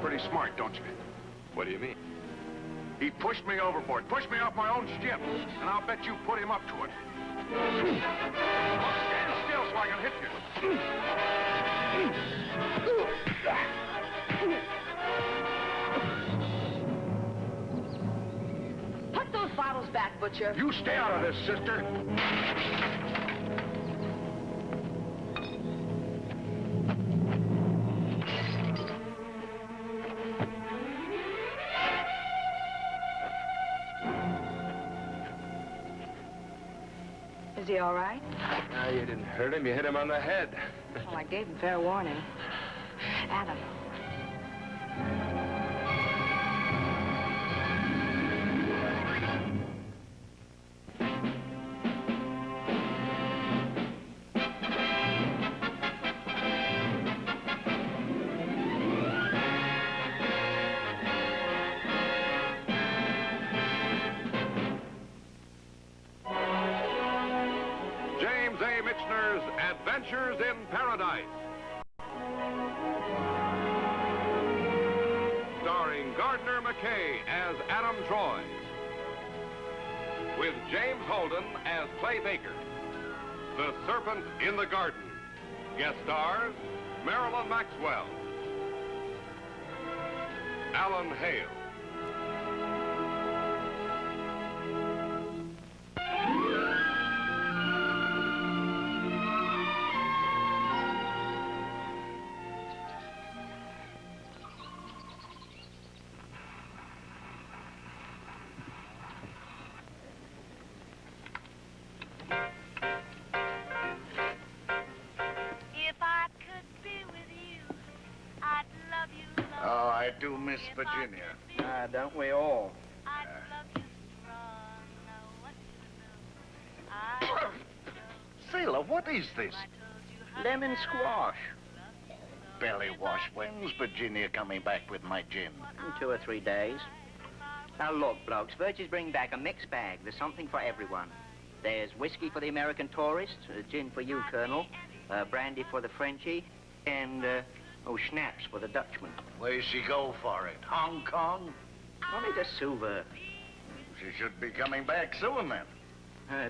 pretty smart, don't you? What do you mean? He pushed me overboard, pushed me off my own ship, and I'll bet you put him up to it. Well, stand still so I can hit you. Put those bottles back, Butcher. You stay out of this, sister. Is he all right? No, you didn't hurt him. You hit him on the head. Well, I gave him fair warning. Adam. James A. Michener's Adventures in Paradise. Starring Gardner McKay as Adam Troy. With James Holden as Clay Baker. The Serpent in the Garden. Guest stars, Marilyn Maxwell. Alan Hale. Oh, I do miss Virginia. Don't we all? Sailor, what is this? Lemon squash. Belly wash. When's Virginia coming back with my gin? In 2 or 3 days. Now look, blokes, Virgie's bringing back a mixed bag. There's something for everyone. There's whiskey for the American tourist, gin for you, Colonel, brandy for the Frenchie, and, schnapps for the Dutchman. Where's she go for it? Hong Kong? Only to soothe her. She should be coming back soon, then.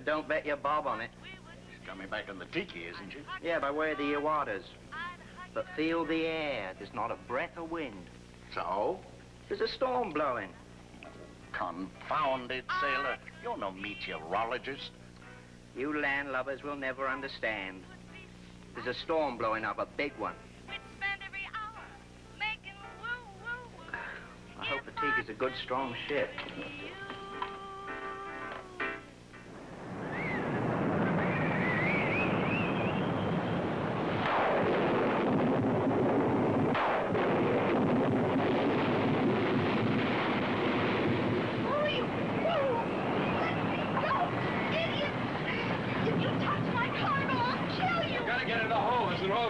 Don't bet your bob on it. She's coming back in the tiki, isn't she? Yeah, by way of the Iwatas. But feel the air. There's not a breath of wind. So? There's a storm blowing. Confound it, sailor. You're no meteorologist. You landlubbers will never understand. There's a storm blowing up, a big one. I hope the Tiki's a good, strong ship.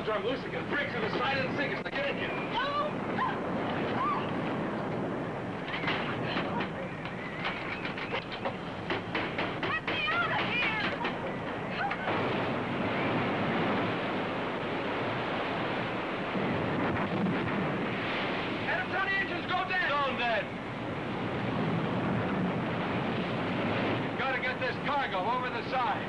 Drum loose again. Break to the side and sink us. Now get in here. Let me out of here! Adam, turn the engines. Go dead. Stone dead. You've got to get this cargo over the side.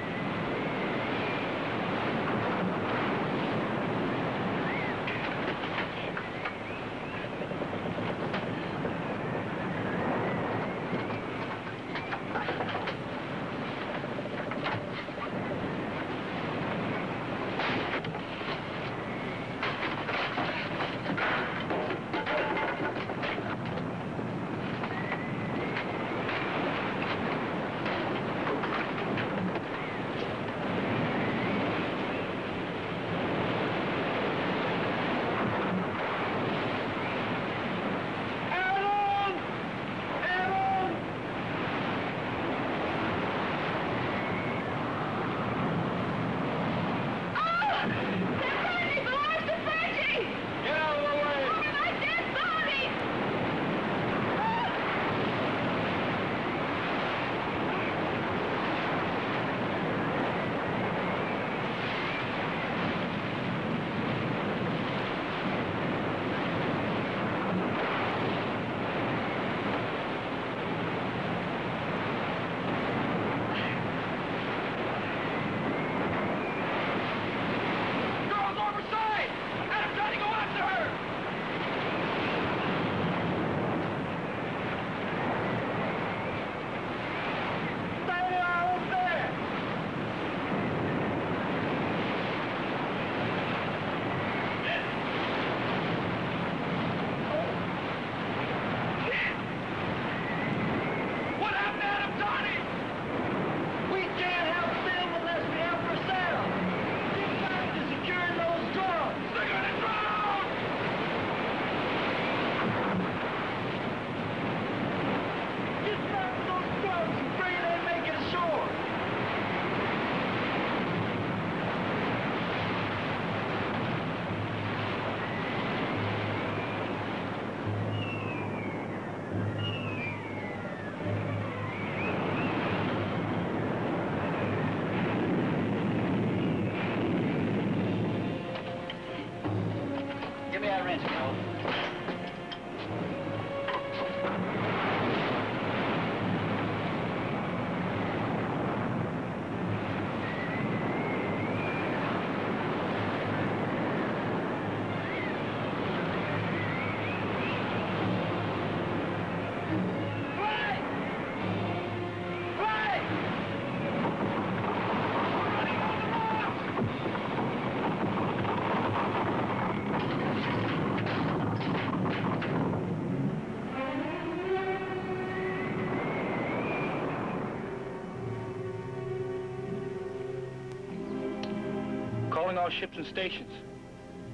Calling all ships and stations.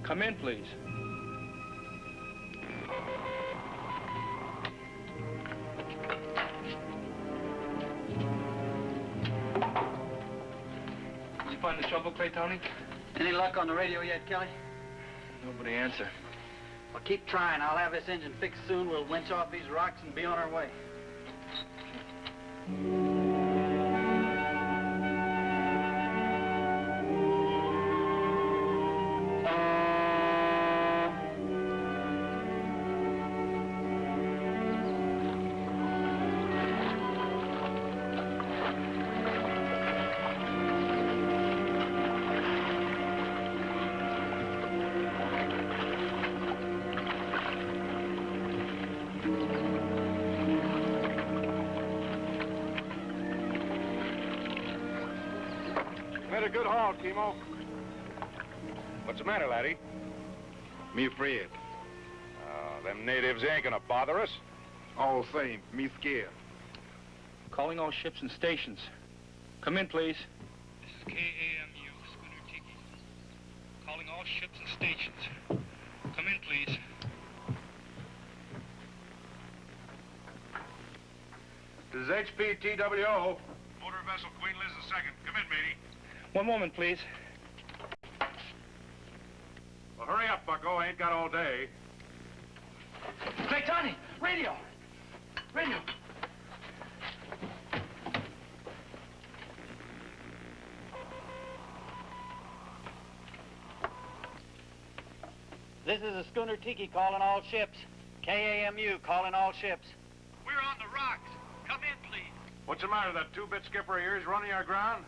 Come in, please. Did you find the shovel, Clay, Tony? Any luck on the radio yet, Kelly? Nobody answer. Well, keep trying. I'll have this engine fixed soon. We'll winch off these rocks and be on our way. Made a good haul, Kimo. What's the matter, laddie? Me afraid. Them natives ain't gonna bother us. All same, me scared. Calling all ships and stations. Come in, please. This is KAMU, Schooner Tiki. Calling all ships and stations. Come in, please. This is HP TWO. Motor vessel Queen Liz II. Come in, matey. One moment, please. Well, hurry up, bucko. I ain't got all day. Hey, Tony! Radio! Radio! This is a Schooner Tiki calling all ships. KAMU calling all ships. We're on the rocks. Come in, please. What's the matter? That two-bit skipper of yours running our ground?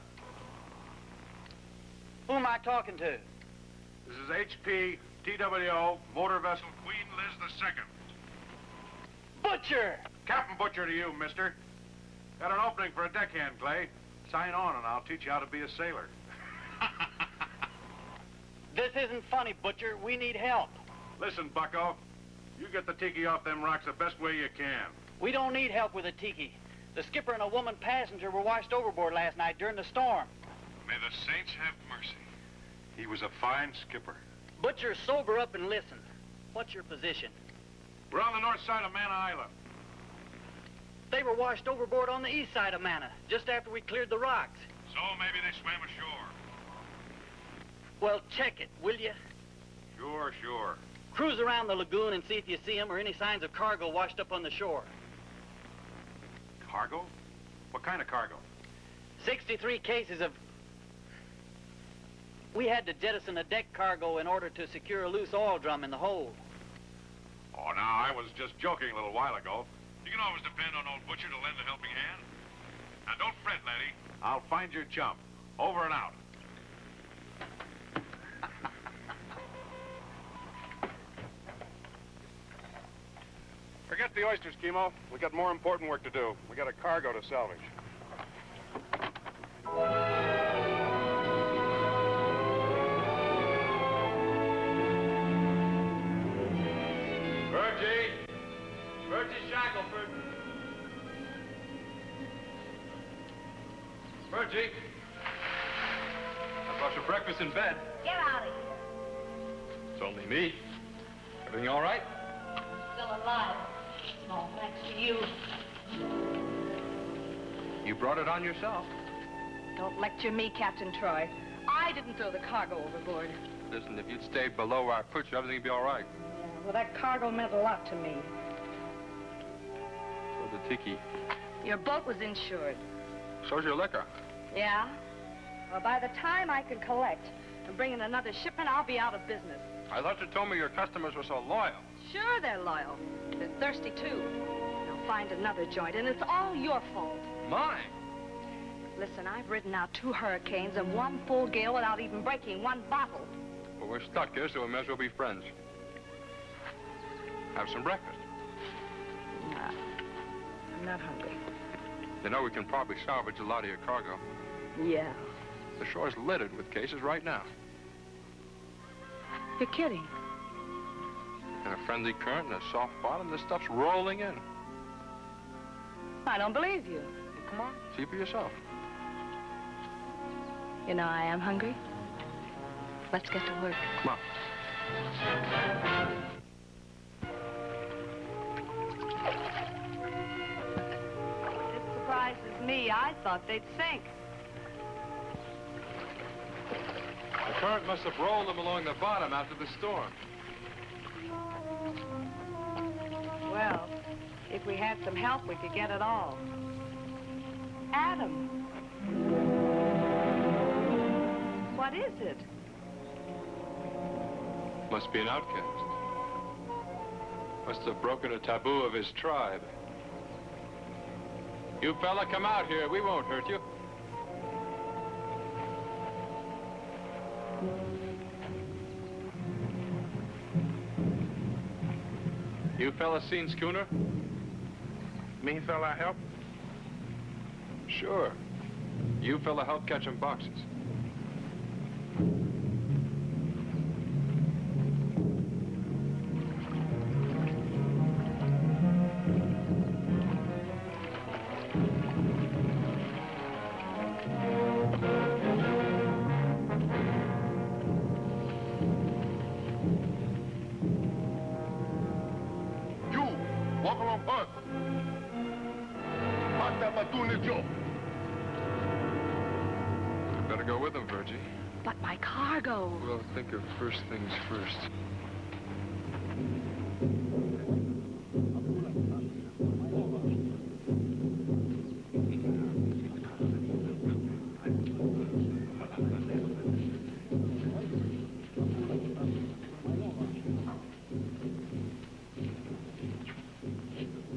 Who am I talking to? This is HP TWO, motor vessel Queen Liz II. Butcher! Captain Butcher to you, mister. Got an opening for a deckhand, Clay. Sign on and I'll teach you how to be a sailor. This isn't funny, Butcher. We need help. Listen, bucko. You get the tiki off them rocks the best way you can. We don't need help with a tiki. The skipper and a woman passenger were washed overboard last night during the storm. May the saints have mercy. He was a fine skipper. Butcher, sober up and listen. What's your position? We're on the north side of Manna Island. They were washed overboard on the east side of Manna, just after we cleared the rocks. So maybe they swam ashore. Well, check it, will you? Sure, sure. Cruise around the lagoon and see if you see them or any signs of cargo washed up on the shore. Cargo? What kind of cargo? 63 cases of... We had to jettison a deck cargo in order to secure a loose oil drum in the hold. Oh, now, I was just joking a little while ago. You can always depend on old Butcher to lend a helping hand. Now, don't fret, laddie. I'll find your chum. Over and out. Forget the oysters, Kimo. We got more important work to do. We got a cargo to salvage. Virgie! Virgie Shackelford! Virgie! I brought your breakfast in bed. Get out of here. It's only me. Everything all right? Still alive. No, thanks to you. You brought it on yourself. Don't lecture me, Captain Troy. I didn't throw the cargo overboard. Listen, if you'd stayed below our perch, everything would be all right. Yeah, well, that cargo meant a lot to me. So the tiki. Your boat was insured. So's your liquor. Yeah? Well, by the time I can collect and bring in another shipment, I'll be out of business. I thought you told me your customers were so loyal. Sure, they're loyal. They're thirsty, too. They'll find another joint, and it's all your fault. Mine? Listen, I've ridden out 2 hurricanes and 1 full gale without even breaking 1 bottle. Well, we're stuck here, so we may as well be friends. Have some breakfast. Nah, I'm not hungry. You know, we can probably salvage a lot of your cargo. Yeah. The shore's littered with cases right now. You're kidding. In a friendly current and a soft bottom, this stuff's rolling in. I don't believe you. Well, come on, see for yourself. You know I am hungry. Let's get to work. Come on. This surprises me. I thought they'd sink. The current must have rolled them along the bottom after the storm. Well, if we had some help, we could get it all. Adam. What is it? Must be an outcast. Must have broken a taboo of his tribe. You fella, come out here. We won't hurt you. You fella seen Schooner? Me fella help? Sure. You fella help catch him boxes. Walk along first. Better go with him, Virgie. But my cargo. We'll think of first things first.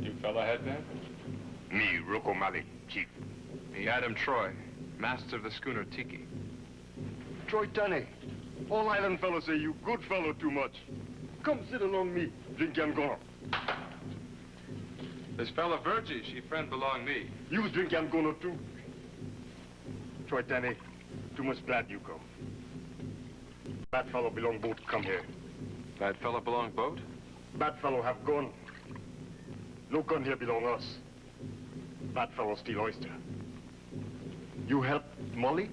You fella headman? Me, Rocco Mali, chief. Me, Adam Troy, master of the schooner Tiki. Troy Tanny. All island fellows say you good fellow too much. Come sit along me, drink and go. This fella Virgie, she friend belong me. You drink and go too. Troy Tanny, too much glad you come. Bad fellow belong boat come here. Bad fella belong boat? Bad fellow have gun. No gun here belong us. Bad fellow steal oyster. You help Molly?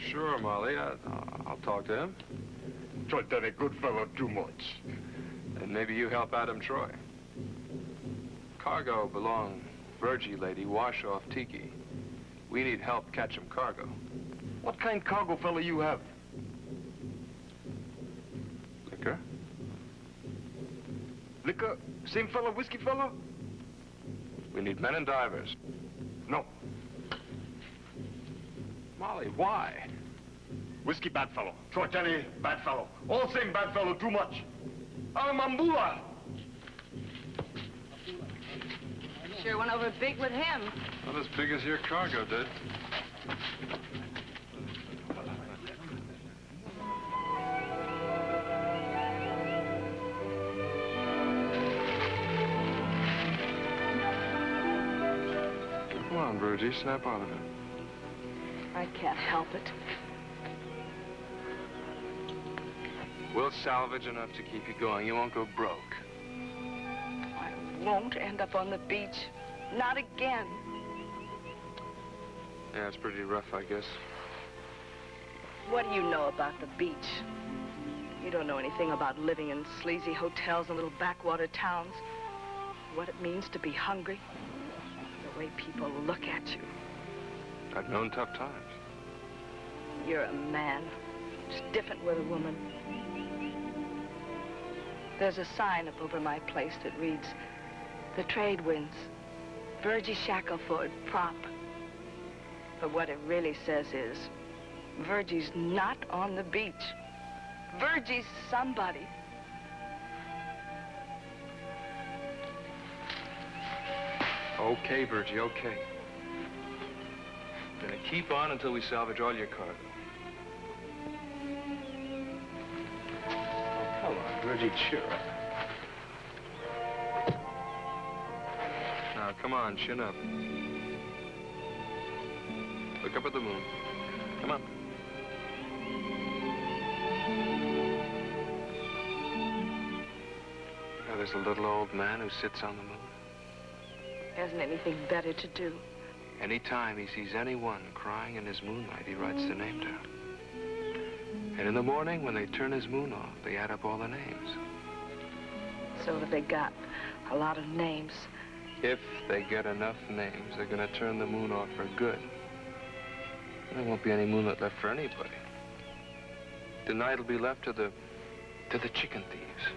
Sure, Molly. I'll talk to him. Troy Tanny, good fellow too much. And maybe you help Adam Troy. Cargo belong Virgie lady, wash off Tiki. We need help catch him cargo. What kind cargo fellow you have? Liquor? Liquor? Same fellow, whiskey fellow? We need men and divers. No. Molly, why? Whiskey bad fellow. Troy Tanny, bad fellow. All same bad fellow too much. Mambula! Sure went over big with him. Not as big as your cargo did. Come on, Virgie, snap out of it. I can't help it. We'll salvage enough to keep you going. You won't go broke. I won't end up on the beach. Not again. Yeah, it's pretty rough, I guess. What do you know about the beach? You don't know anything about living in sleazy hotels and little backwater towns. What it means to be hungry. The way people look at you. I've known tough times. You're a man. It's different with a woman. There's a sign up over my place that reads, "The trade winds. Virgie Shackleford, prop." But what it really says is, Virgie's not on the beach. Virgie's somebody. Okay, Virgie, okay. Gonna keep on until we salvage all your cargo. Oh, come on, Virgie, cheer up. Now, come on, chin up. Look up at the moon. Come on. Now, there's a little old man who sits on the moon. Hasn't anything better to do. Anytime he sees anyone crying in his moonlight, he writes their name down. And in the morning, when they turn his moon off, they add up all the names. So that they got a lot of names. If they get enough names, they're gonna turn the moon off for good. There won't be any moonlight left for anybody. The night will be left to the chicken thieves.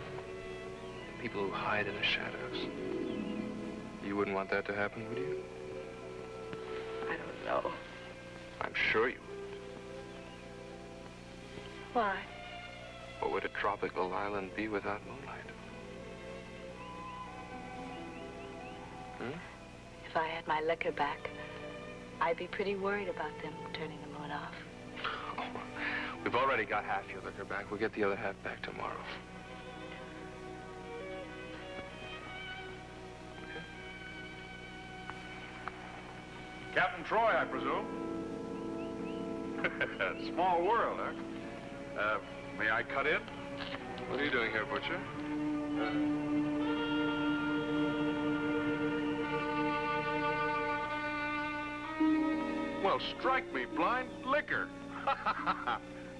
The people who hide in the shadows. You wouldn't want that to happen, would you? I don't know. I'm sure you would. Why? What would a tropical island be without moonlight? Hmm? If I had my liquor back, I'd be pretty worried about them turning the moon off. Oh, we've already got half your liquor back. We'll get the other half back tomorrow. Captain Troy, I presume. Small world, huh? May I cut in? What are you doing here, Butcher? Well, strike me blind. Liquor.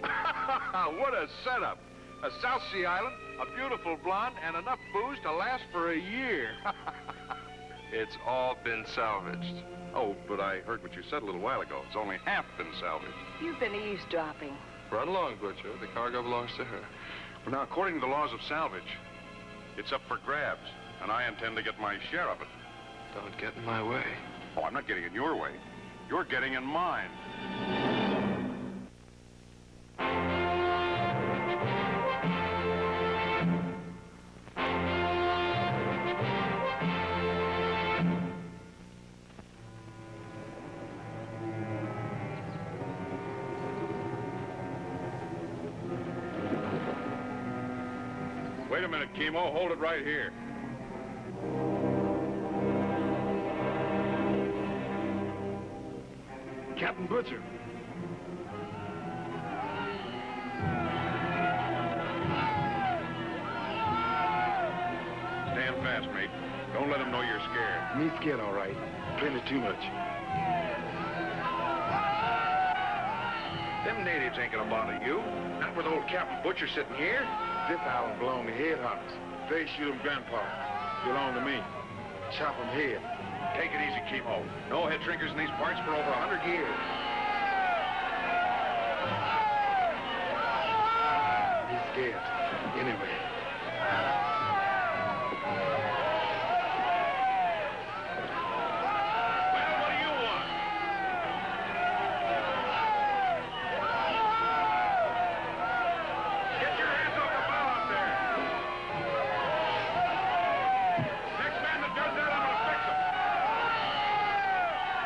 What a setup. A South Sea island, a beautiful blonde, and enough booze to last for a year. It's all been salvaged. Oh, but I heard what you said a little while ago. It's only half been salvaged. You've been eavesdropping. Run along, Butcher. The cargo belongs to her. Well, now, according to the laws of salvage, it's up for grabs, and I intend to get my share of it. Don't get in my way. Oh, I'm not getting in your way. You're getting in mine. Wait a minute, Kimo. Hold it right here. Captain Butcher. Stand fast, mate. Don't let them know you're scared. Me scared, all right. Plenty too much. Them natives ain't gonna bother you. Not with old Captain Butcher sitting here. This island belongs to headhunters. They shoot them grandpa. Belong to me. Chop them head. Take it easy, Kimo. No head shrinkers in these parts for over 100 years. He's scared. Anyway. Well, what do you want? Get your hands off the bow out there. Next man that does that, I'm gonna fix him.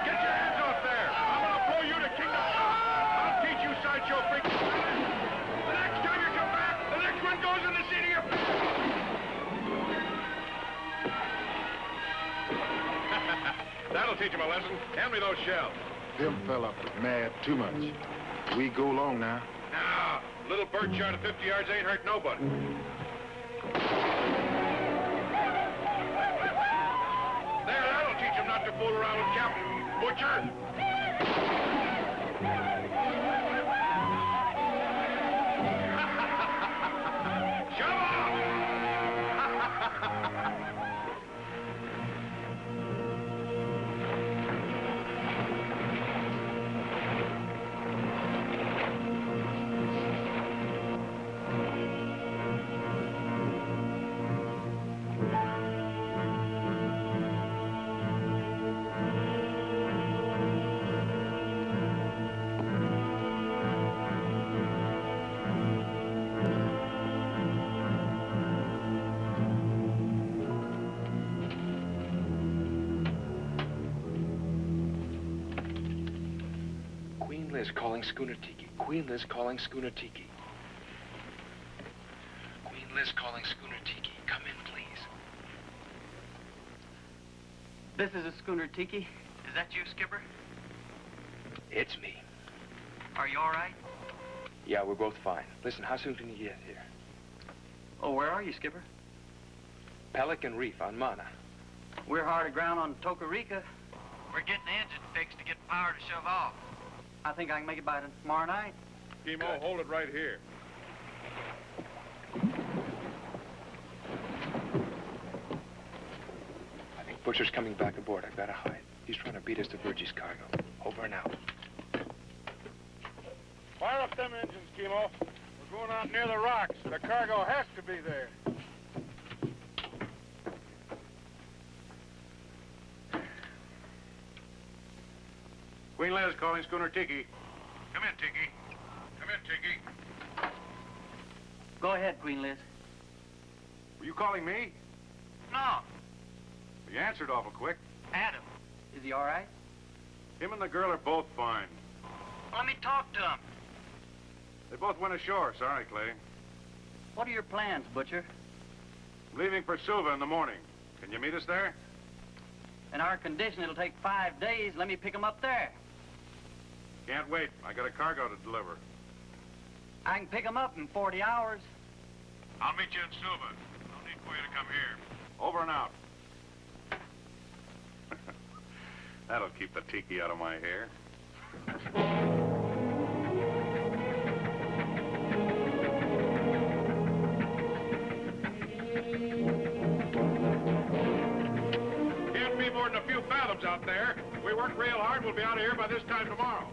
Get your hands off there. I'm gonna blow you to kingdom come. I'll teach you sideshow freaks. The next time you come back, the next one goes in the seat of your pants. That'll teach him a lesson. Hand me those shells. Them fella mad too much. We go long now. Now, little bird shot at 50 yards ain't hurt nobody. There, that'll teach him not to fool around with Captain Butcher. Shove off! Queen Liz calling Schooner Tiki. Queen Liz calling Schooner Tiki. Queen Liz calling Schooner Tiki. Come in, please. This is a schooner Tiki. Is that you, Skipper? It's me. Are you all right? Yeah, we're both fine. Listen, how soon can you get here? Oh, where are you, Skipper? Pelican Reef on Mana. We're hard aground on Toca Rica. We're getting the engine fixed to get power to shove off. I think I can make it by tomorrow night. Kimo. Good. Hold it right here. I think Butcher's coming back aboard. I've got to hide. He's trying to beat us to Virgie's cargo. Over and out. Fire up them engines, Kimo. We're going out near the rocks. The cargo has to be there. Queen Liz calling schooner Tiki. Come in, Tiki. Come in, Tiki. Go ahead, Queen Liz. Were you calling me? No, You answered awful quick. Adam. Is he all right? Him and the girl are both fine. Let me talk to him. They both went ashore. Sorry, Clay. What are your plans, Butcher? Leaving for Suva in the morning. Can you meet us there? In our condition, it'll take 5 days. Let me pick him up there. Can't wait. I got a cargo to deliver. I can pick him up in 40 hours. I'll meet you in Suva. No need for you to come here. Over and out. That'll keep the tiki out of my hair. Can't be more than a few fathoms out there. If we work real hard, we'll be out of here by this time tomorrow.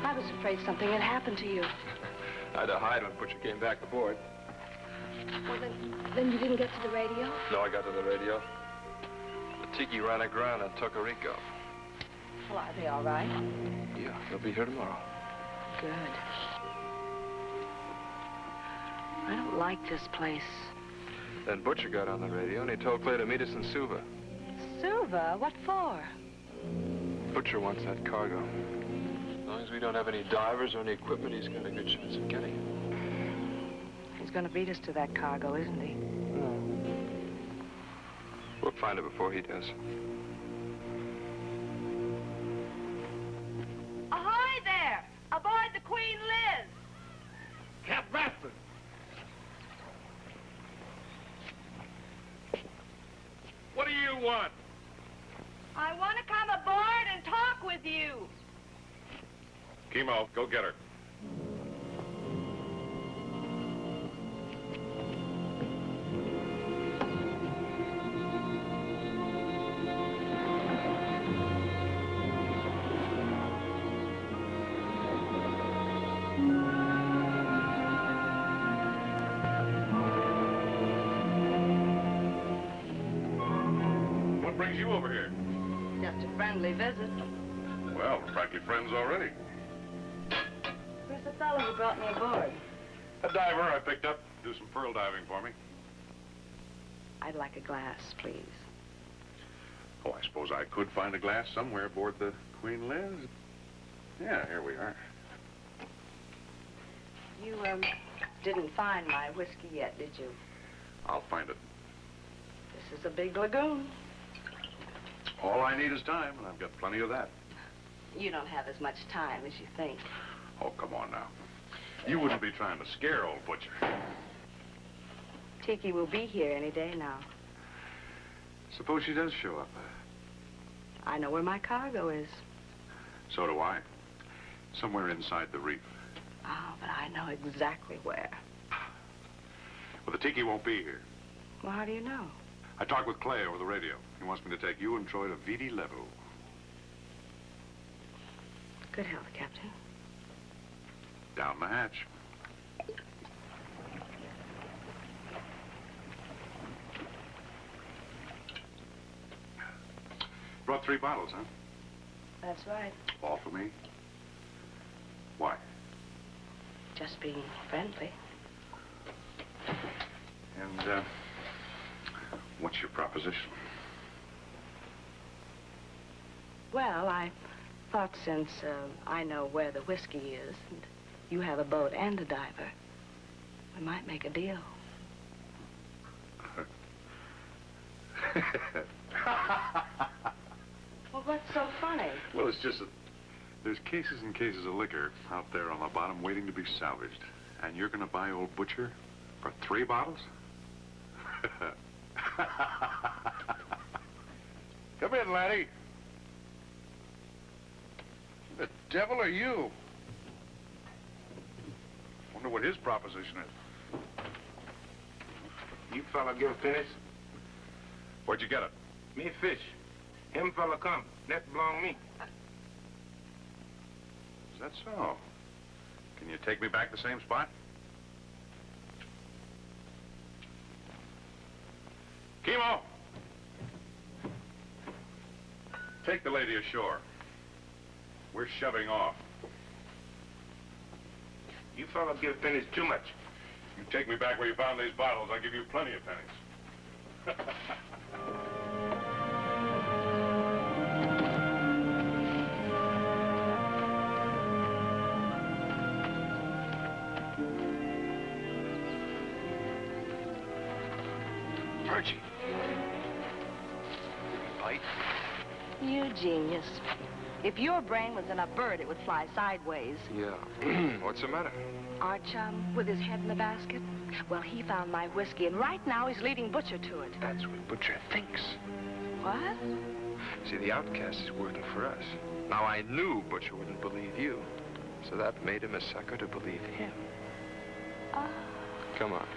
I was afraid something had happened to you. I had to hide when Butcher came back aboard. Well, then you didn't get to the radio? No, I got to the radio. The tiki ran aground in Tocarico. Well, are they all right? Yeah, they'll be here tomorrow. Good. I don't like this place. Then Butcher got on the radio and he told Clay to meet us in Suva. Suva? What for? Butcher wants that cargo. As long as we don't have any divers or any equipment, he's got a good chance of getting it. He's going to beat us to that cargo, isn't he? We'll find it before he does. Ahoy there! Aboard the Queen Liz! Cap Bradford! What do you want? I want to come aboard and talk with you. Kimo, go get her. What brings you over here? Just a friendly visit. Well, we're practically friends already. Where's the fellow who brought me aboard? A diver I picked up. Do some pearl diving for me. I'd like a glass, please. Oh, I suppose I could find a glass somewhere aboard the Queen Liz. Yeah, here we are. You, didn't find my whiskey yet, did you? I'll find it. This is a big lagoon. All I need is time, and I've got plenty of that. You don't have as much time as you think. Oh, come on now. You wouldn't be trying to scare old Butcher. Tiki will be here any day now. Suppose she does show up. I know where my cargo is. So do I. Somewhere inside the reef. Oh, but I know exactly where. Well, the Tiki won't be here. Well, how do you know? I talked with Clay over the radio. He wants me to take you and Troy to Vidi Level. Good health, Captain. Down the hatch. Brought 3 bottles, huh? That's right. All for me? Why? just being friendly. And, what's your proposition? Well, I thought since I know where the whiskey is, and you have a boat and a diver, we might make a deal. Well, what's so funny? Well, it's just that there's cases and cases of liquor out there on the bottom waiting to be salvaged. And you're gonna buy old Butcher for 3 bottles? Come in, laddie. The devil are you? Wonder what his proposition is. You fella give a finish? Where'd you get it? Me fish. Him fella come. That belong me. Is that so? Can you take me back the same spot? Kimo! Take the lady ashore. We're shoving off. You fella give finish too much. You take me back where you found these bottles, I'll give you plenty of pennies. Virgie. Bite? You genius. If your brain was in a bird, it would fly sideways. Yeah. What's the matter? Our chum, with his head in the basket, well, he found my whiskey, and right now he's leading Butcher to it. That's what Butcher thinks. What? See, the outcast is working for us. Now, I knew Butcher wouldn't believe you, so that made him a sucker to believe him. Come on.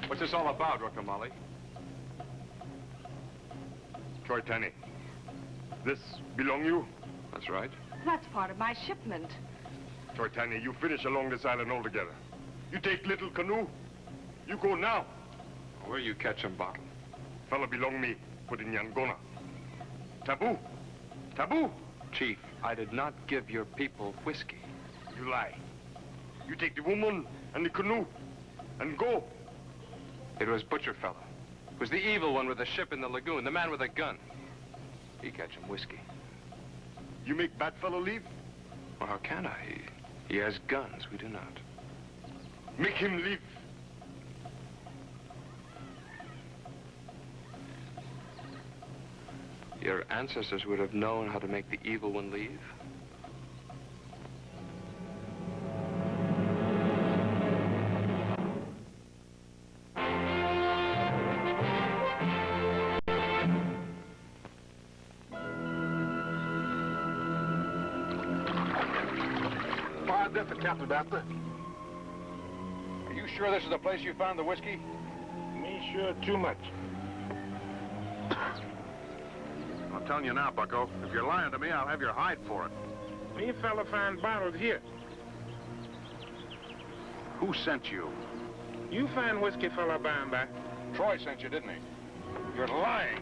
What's this all about, Rookamali? Troy Tanny. This belong you? That's right. That's part of my shipment. Troy Tanny, you finish along this island altogether. You take little canoe. You go now. Where you catch 'em bottle? Fella belong me. Put in Yangona. Taboo. Taboo. Chief, I did not give your people whiskey. You lie. You take the woman and the canoe and go. It was Butcher fella. It was the evil one with the ship in the lagoon, the man with a gun. He catch him whiskey. You make bad fellow leave? Well, how can I? He has guns. We do not. Make him leave. Your ancestors would have known how to make the evil one leave. That's the captain, Doctor. Are you sure this is the place you found the whiskey? Me sure too much. I'm telling you now, Bucko, if you're lying to me, I'll have your hide for it. Me fella find bottles here. Who sent you? You find whiskey fella by and by. Troy sent you, didn't he? You're lying.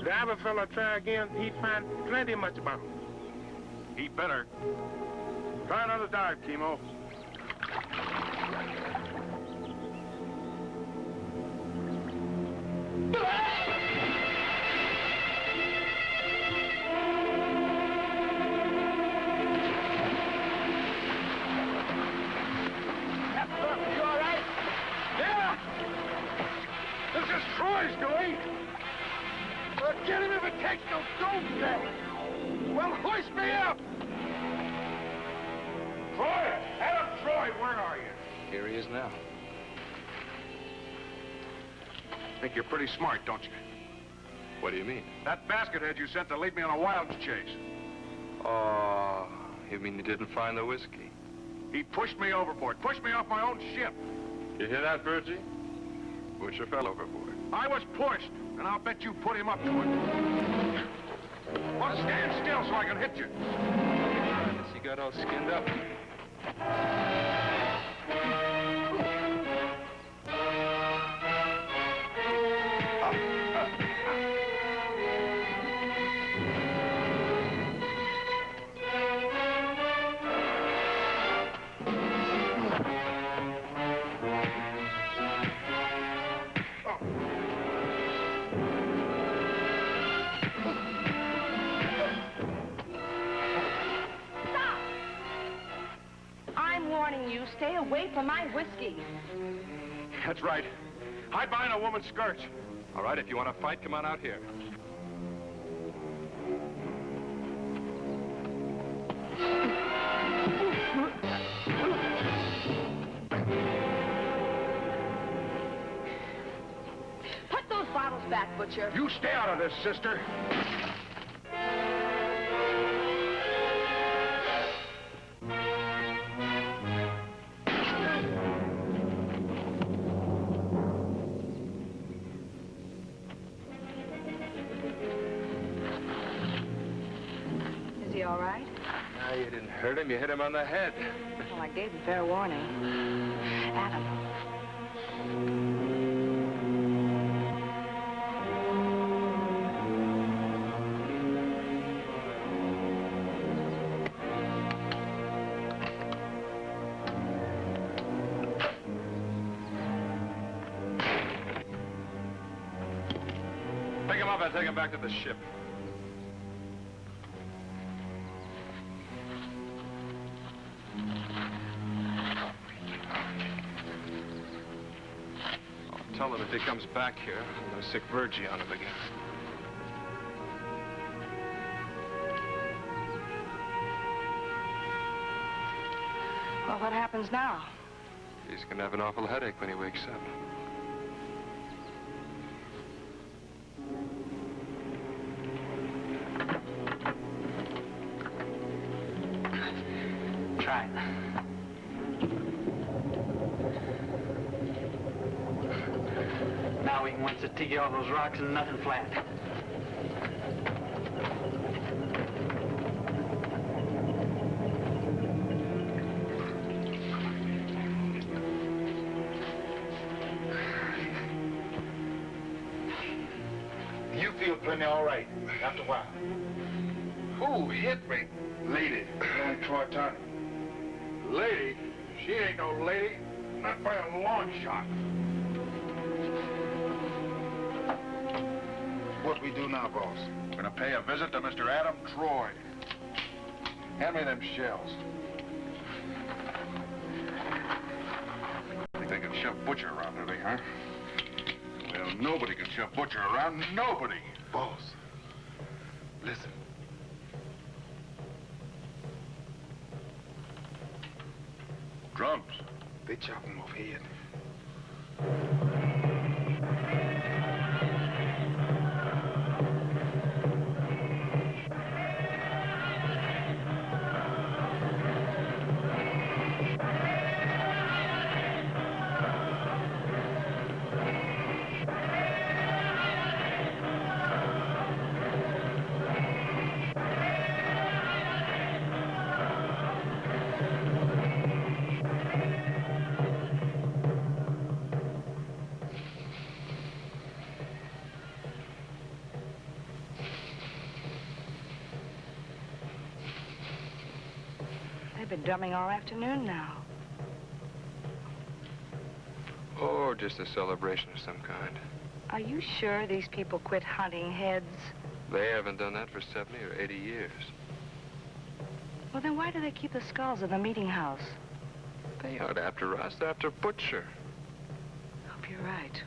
The other fella try again, he find plenty much bottle. He better. Try another dive, Kimo. You all right? Yeah! This is Troy's doing. Well, get him if it takes no doomsday. Well, hoist me up! Troy! Adam Troy, where are you? Here he is now. Think you're pretty smart, don't you? What do you mean? That basket head you sent to lead me on a wild chase. Oh, you mean you didn't find the whiskey? He pushed me overboard, pushed me off my own ship. You hear that, Virgie? Butcher fell overboard. I was pushed, and I'll bet you put him up to it. Well, stand still so I can hit you. He got all skinned up. Stay away from my whiskey. That's right. Hide behind a woman's skirts. All right, if you want to fight, come on out here. Put those bottles back, Butcher. You stay out of this, sister. All right? No, you didn't hurt him. You hit him on the head. Well, I gave him fair warning. Adam. Pick him up and take him back to the ship. Tell him if he comes back here, I'm going to sick Virgie on him again. Well, what happens now? He's going to have an awful headache when he wakes up. Try it. Now we can once tiki all those rocks and nothing flat. You feel plenty all right after a while. Who hit me? Lady. Troy Tony. Lady? She ain't no lady. Not by a long shot. What we do now, boss? Gonna pay a visit to Mr. Adam Troy. Hand me them shells. Think they can shove Butcher around, do they, huh? Well, nobody can shove Butcher around. Nobody. Boss, listen. Drums. They chop him off head. They've been drumming all afternoon now. Or just a celebration of some kind. Are you sure these people quit hunting heads? They haven't done that for 70 or 80 years. Well, then why do they keep the skulls in the meeting house? They aren't after us, they're after Butcher. Hope you're right.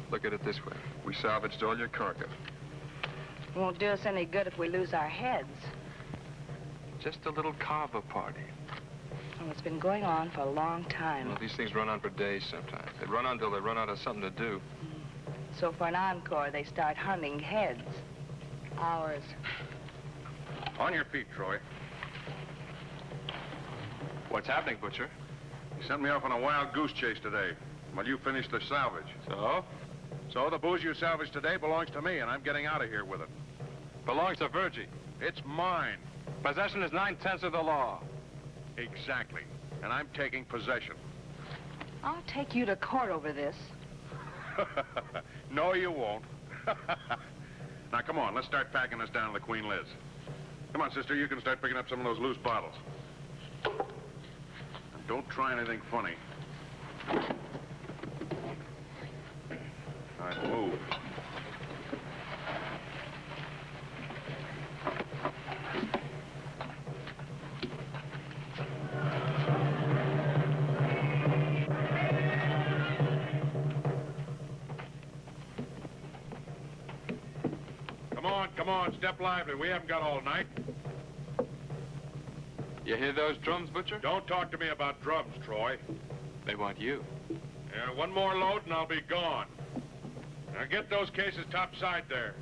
Look at it this way. We salvaged all your cargo. It won't do us any good if we lose our heads. Just a little carver party. Well, it's been going on for a long time. Well, these things run on for days sometimes. They run on till they run out of something to do. So for an encore, they start hunting heads. Hours. On your feet, Troy. What's happening, Butcher? You sent me off on a wild goose chase today while you finished the salvage. So? So the booze you salvaged today belongs to me, and I'm getting out of here with it. Belongs to Virgie. It's mine. Possession is 9/10 of the law. Exactly. And I'm taking possession. I'll take you to court over this. No, you won't. Now, come on, let's start packing us down to the Queen Liz. Come on, sister, you can start picking up some of those loose bottles. And don't try anything funny. All right, move. Come on, step lively. We haven't got all night. You hear those drums, Butcher? Don't talk to me about drums, Troy. They want you. Yeah, one more load and I'll be gone. Now get those cases topside there.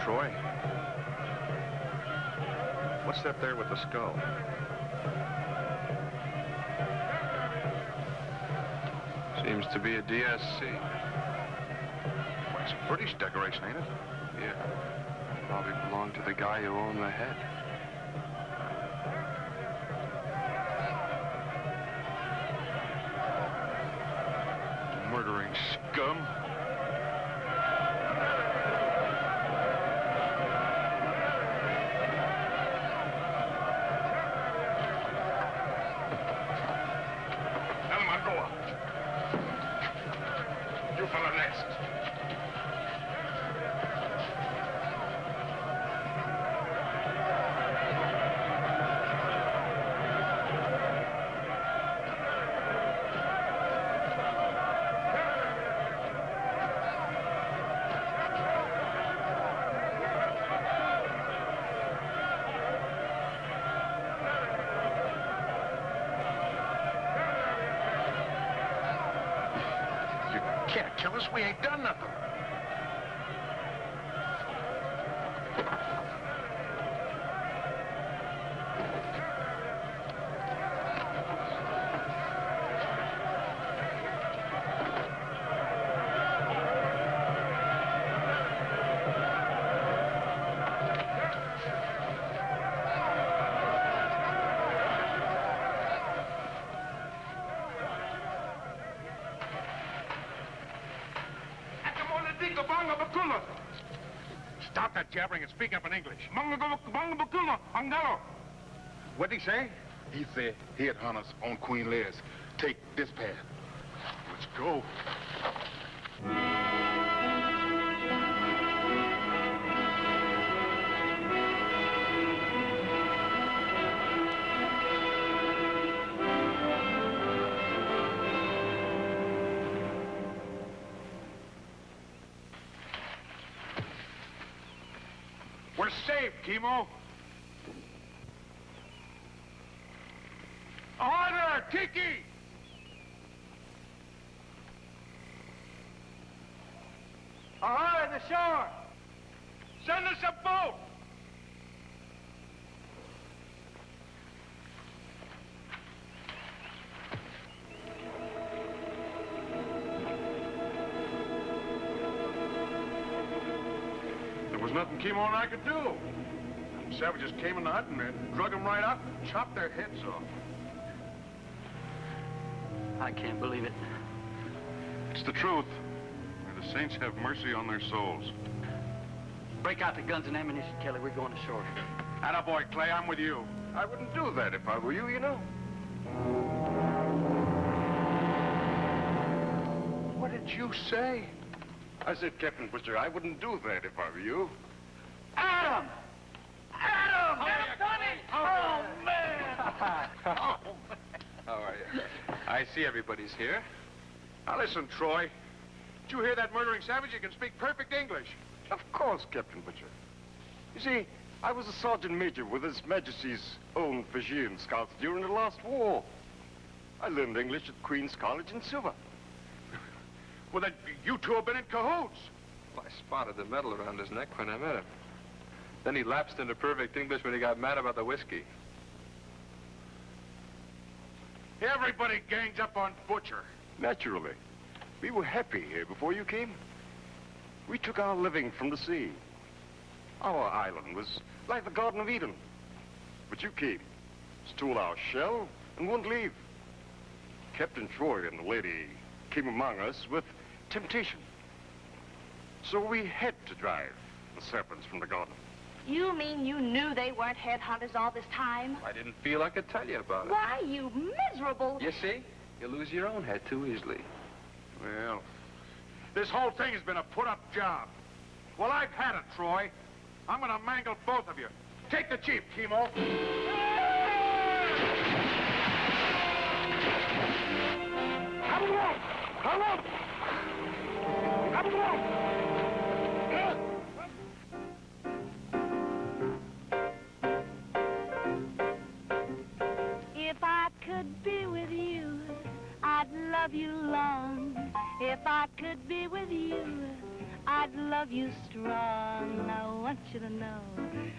Troy. What's that there with the skull? Seems to be a DSC. Well, it's a British decoration, ain't it? Yeah. Probably belonged to the guy who owned the head. Murdering scum. You fella next. Can't kill us. We ain't done nothing. Stop that jabbering and speak up in English. What'd he say? He said he'd hunt us on Queen Liz. Take this path. Let's go. We're safe, Kimo. Order, Tiki! Ahoy, the shore! Send us a boat! There was nothing Kimo and I could do. Savages came in the hut and drug them right out and chopped their heads off. I can't believe it. It's the truth. May the saints have mercy on their souls. Break out the guns and ammunition, Kelly. We're going ashore. Attaboy, Clay, I'm with you. I wouldn't do that if I were you, you know. What did you say? I said, Captain Butcher, I wouldn't do that if I were you. Adam! Adam! I've done it! Oh, man! How are you? I see everybody's here. Now listen, Troy. Did you hear that murdering savage? He can speak perfect English. Of course, Captain Butcher. You see, I was a sergeant major with His Majesty's own Fijian scouts during the last war. I learned English at Queen's College in Suva. Well, then you two have been in cahoots. Well, I spotted the medal around his neck when I met him. Then he lapsed into perfect English when he got mad about the whiskey. Everybody gangs up on Butcher. Naturally. We were happy here before you came. We took our living from the sea. Our island was like the Garden of Eden. But you came, stole our shell, and wouldn't leave. Captain Troy and the lady came among us with temptation. So we had to drive the serpents from the garden. You mean you knew they weren't headhunters all this time? I didn't feel I could tell you about it. Why, you miserable... You see? You lose your own head too easily. Well, this whole thing has been a put-up job. Well, I've had it, Troy. I'm gonna mangle both of you. Take the jeep, Kimo. Come along! Come on! Come along! If I could be with you, I'd love you long. If I could be with you, I'd love you strong. I want you to know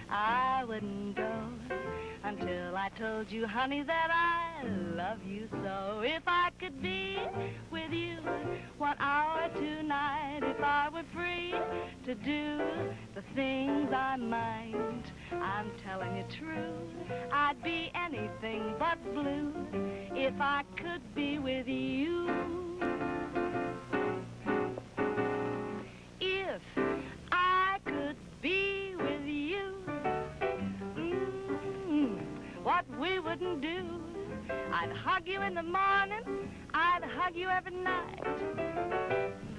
I wouldn't go until I told you, honey, that I love you so. If I could be with you 1 hour tonight, if I were free to do the things I might, I'm telling you true, I'd be anything but blue if I could be with you. If I could be with you, what we wouldn't do. I'd hug you in the morning, I'd hug you every night.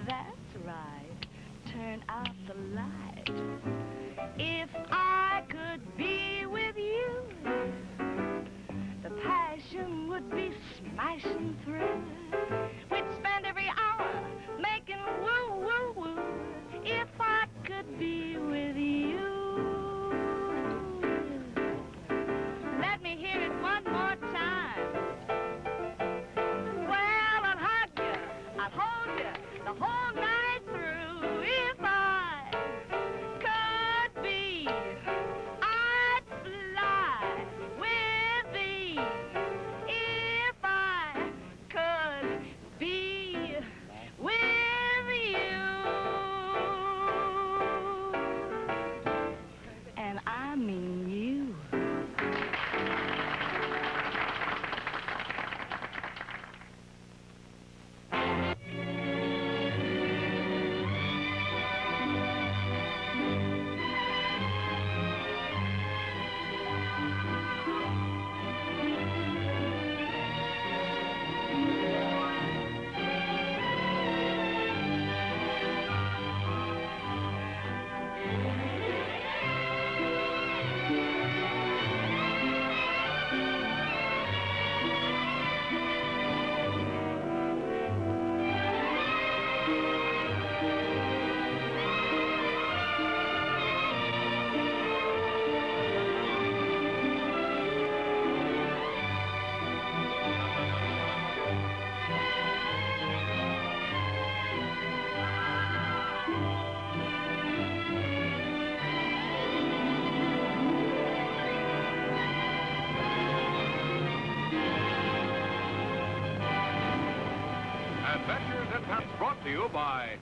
That's right, turn out the light. If I could be with you, the passion would be smashing through. We'd spend every hour making woo, woo, woo. If I could be with you. Let me hear it one more time. Well, I'd hug you, I'd hold you the whole night through. If I could be, I'd fly with thee. If I could be with you. And I mean you. Adventures in Paris, brought to you by